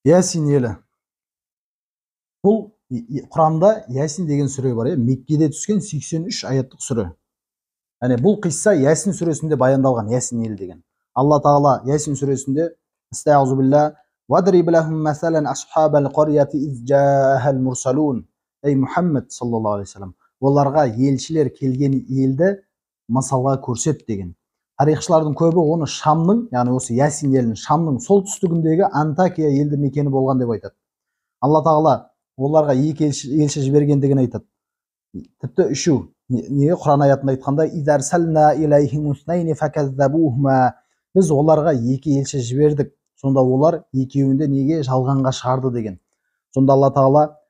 Ясин елі. Бұл Құрамда Ясин деген сүре бар. Меккеде түскен 83 аяттық сүре. Яғни бұл қисса Ясин сүресінде баяндалған, Ясин елі деген. Алла Тағала Ясин сүресінде Estaizu billah وَضْرِبْ لَهُمْ مَثَلًا أَصْحَابَ الْقَرْيَةِ إِذْ جَاءَهَا الْمُرْسَلُونَ. Ей Мұхаммед саллаллаху алейхи вассалам, оларға елшілер келген елді мысалға көрсет деген. Тарихшылардың көбі оны Шамның, яғни осы Ясин елінің Шамның солтүстігіндегі Антакия елді мекені болған деп айтады. Алла Тағала оларға екі елші жібергендігін айтады. Тіпті үшу. Неге Құран аятында айтқанда біз оларға екі елші жібердік, сонда олар екеуінде неге жалғанға шығарды деген. Сонда Алла Тағала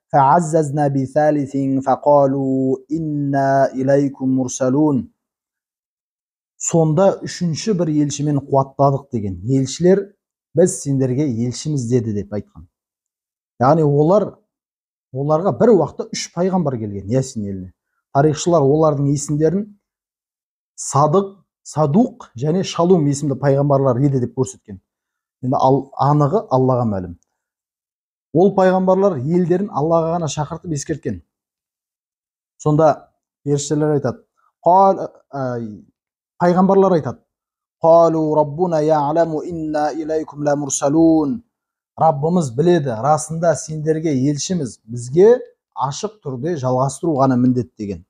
сонда үшінші бір елшімен қуаттадық деген. Елшілер біз сендерге елшіміз деді деп айтқан. Яғни оларға бір уақытта үш пайғамбар келген Ясин еліне. Тарихшылар олардың есімдерін Садуқ және Шалум есімді пайғамбарлар еді деп көрсеткен. Енді анығы Аллаға мәлім. Ол пайғамбарлар елдерін Аллаға ғана шақыртып ескерткен. Сонда періштелер айтады, пайғамбарлар айтады, Раббымыз біледі, расында сендерге елшіміз, бізге ашық түрде жалғастыру ғана міндет деген.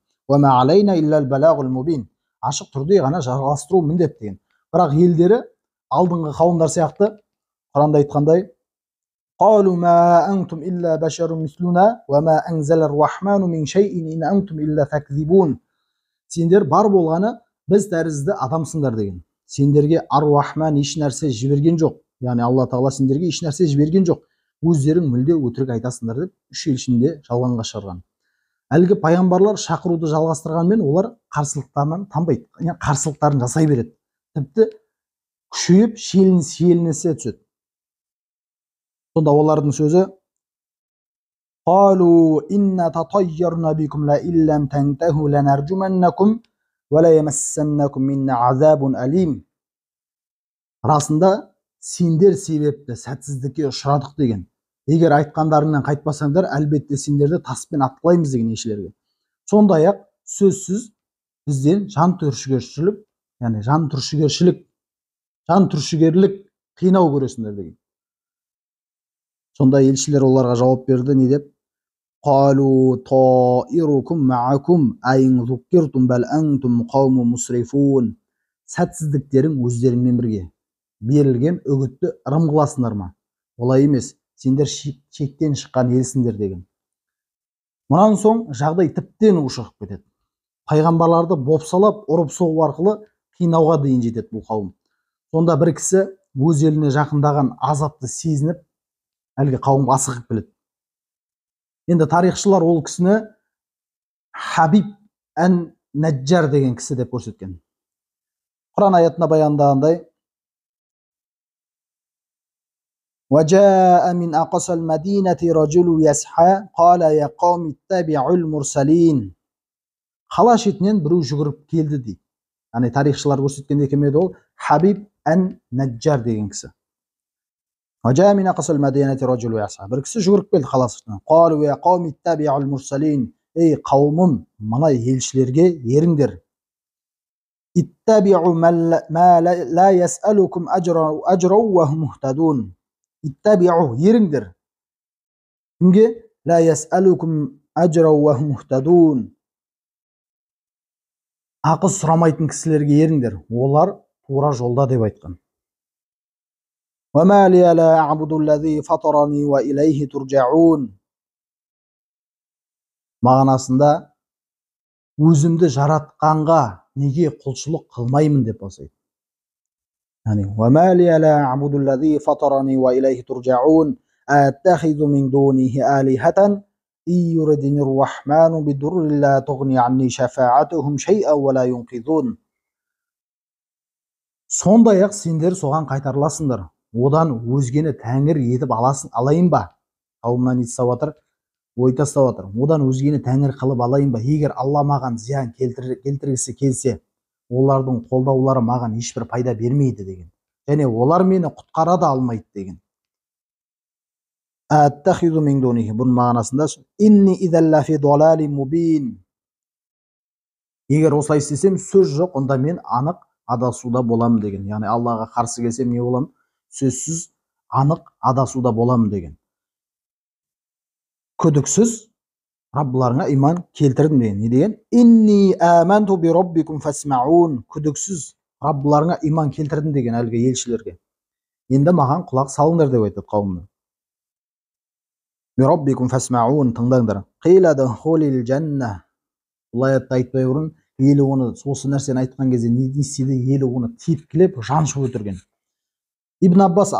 Ашық түрде ғана жалғастыру міндет деген. Бірақ елдері алдыңғы қауымдар сияқты Құранда айтқандай, сендер бар болғаны біз тәрізді адамсыңдар деген. Сендерге ар-Рахман еш нәрсе жіберген жоқ. Яғни Алла Тағала сендерге еш нәрсе жіберген жоқ. Өздерің мүлде өтірік айтасыңдар деп үш елшінде жалғанға шығарған. Әлгі пайғамбарлар шақыруды жалғастырғанмен олар қарсылықтарынан танбайды, қарсылықтарын жасай береді. Тіпті күшейіп шиеленісе түседі. Сонда олардың сөзі расында сендер себепті сәтсіздікке ұшырадық деген. Егер айтқандарыңнан қайтпасаңдар, әлбетте сендерді таспен атқылаймыз деген елшілерге. Сондай-ақ сөзсіз бізден жан түршігерлік қинау көресіңдер деген. Сонда елшілер оларға жауап берді, не деп? Сәтсіздіктерің өздеріңмен бірге. Берілген үгітті ырым қыласыңдар ма? Олай емес, сендер шектен шыққан елсіңдер деген. Мұнан соң жағдай тіптен ушығып кетеді. Пайғамбарларды бопсалап, ұрып соғу арқылы қинауға дейін жетеді бұл қауым. Сонда бір кісі өз еліне жақындаған азапты сезініп, әлгі қауымға асығып келеді. Енді тарихшылар ол кісіні Хабиб ән-Наджар деген кісі деп көрсеткен. Құран аятына баяндағандай, وَجَاءَ مِنْ أَقْصَى الْمَدِينَةِ رَجُلٌ يَسْعَى قَالَ يَا قَوْمِ اتَّبِعُوا الْمُرْسَلِينَ. Қала шетінен біреу жүгіріп келді дейді. Яғни тарихшылар көрсеткенде кім еді ол? Хабиб ән-Наджар деген кісі. وَجَاءَ مِنْ أَقْصَى الْمَدِينَةِ رَجُلٌ يَسْعَى. Бір кісі жүгіріп келді қала шетінен. قَالُوا يَا قَوْمِ اتَّبِعُوا الْمُرْسَلِينَ. Ей қауымым, мына елшілерге еріңдер. اتَّبِعُوا مَا لَا يَسْأَلُكُمْ أَجْرًا وَهُمْ مُهْتَدُونَ. Иттабиу, еріңдер. Кімге? Ла ясалукум аджра ва хум мухтадун. Ақы сұрамайтын кісілерге еріңдер. Олар тура жолда деп айтқан. Ва ма ли ла а'буду аллази фатарани ва илайхи туржаун. Мағынасында өзімді жаратқанға неге құлшылық қылмаймын деп бастайды. وَمَا لِيَ لَا أَعْبُدُ الَّذِي فَطَرَنِي وَإِلَيْهِ تُرْجَعُونَ أَتَّخِذُ مِنْ دُونِهِ آلِهَةً إِنْ يُرِدْنِي الرَّحْمَنُ بِضُرٍّ لَا تُغْنِ عَنِّي شَفَاعَتُهُمْ شَيْئًا وَلَا يُنْقِذُونَ. Сондай-ақ сендер соған қайтарыласыңдар. Одан өзгені тәңір етіп алайын ба? Қауымнан ой тастап отыр. Одан өзгені тәңір қылып алайын ба? Егер Алла маған зиян келтіргісі келсе, олардың қолдаулары маған ешбір пайда бермейді деген. Және олар мені құтқара да алмайды деген. аттахизу мин дунихи. Бұның мағынасында инни идалла фи далалин мубин. Егер осылай істесем, сөз жоқ, онда мен анық адасуда боламын деген. Яғни Аллаға қарсы келсем не боламын? Сөзсіз анық адасуда боламын деген. Күдіксіз Раббыларыңа иман келтірдім деген. Не деген? Инни аманту би роббикум фасмаун. Күдіксіз Раббыларыңа иман келтірдім деген әлгі елшілерге. Енді маған құлақ салыңдар деп айтады қауымына. Би роббикум фасмаун, тыңдаңдар. Қила дхулил жанна. Бұл аятты айтпай бұрын елі оны осы нәрсені айтқан кезде не істеді? Елі оны тепкілеп жаншып өлтірген. Ибн Аббас,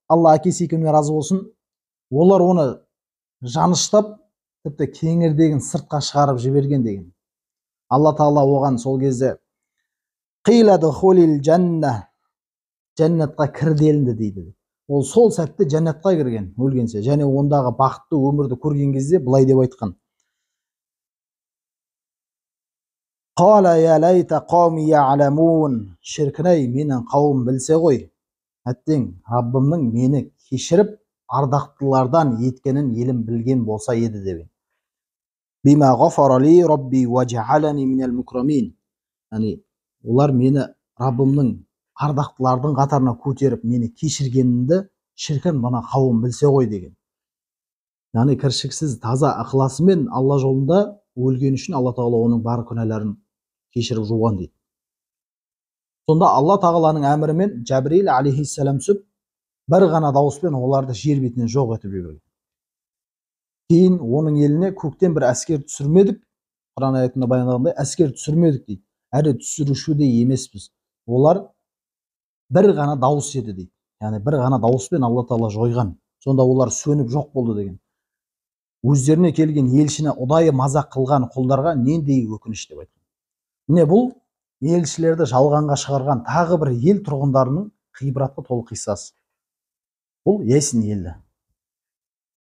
Алла әкесі екеуіне разы болсын, олар оны жаныштап тіпті кеңірдегін сыртқа шығарып жіберген деген. Алла Тағала оған сол кезде қила дхулил жанна, жәннатқа кір делінді дейді. Ол сол сәтте жәннатқа кірген өлгенше, және ондағы бақытты өмірді көрген кезде былай деп айтқан. Қала я лайта қауми я'ламун. Шіркін-ай, менің қауым білсе ғой, әттең Раббымның мені кешіріп ардақтылардан еткенін елім білген болса еді деп. Бима ғафарали Рабби ваджалани минал мукрамин. Яғни олар мені Раббымның ардақтылардың қатарына көтеріп мені кешіргенімді шіркін мына қауым білсе ғой деген. Яғни кіршіксіз таза ықыласымен Алла жолында өлген үшін Алла Тағала оның бар күнәларын кешіріп жуған дейді. Сонда Алла Тағаланың әмірімен Жәбірейіл алейхиссалам түсіп, бір ғана дауыспен оларды жер бетінен жоқ етіп жіберген. Кейін оның еліне көктен бір әскер түсірмедік, Құран аятында баяндағандай әскер түсірмедік дейді. Әрі түсіруші де емеспіз. Олар бір ғана дауыс еді дейді. Яғни бір ғана дауыспен Алла Тағала жойған. Сонда олар сөніп жоқ болды деген. Өздеріне келген елшіні ұдайы мазақ қылған құлдарға нендей өкініш деп айтқан. Міне бұл елшілерді жалғанға шығарған тағы бір ел тұрғындарының ғибратқа толы қиссасы. Бұл Ясин елі.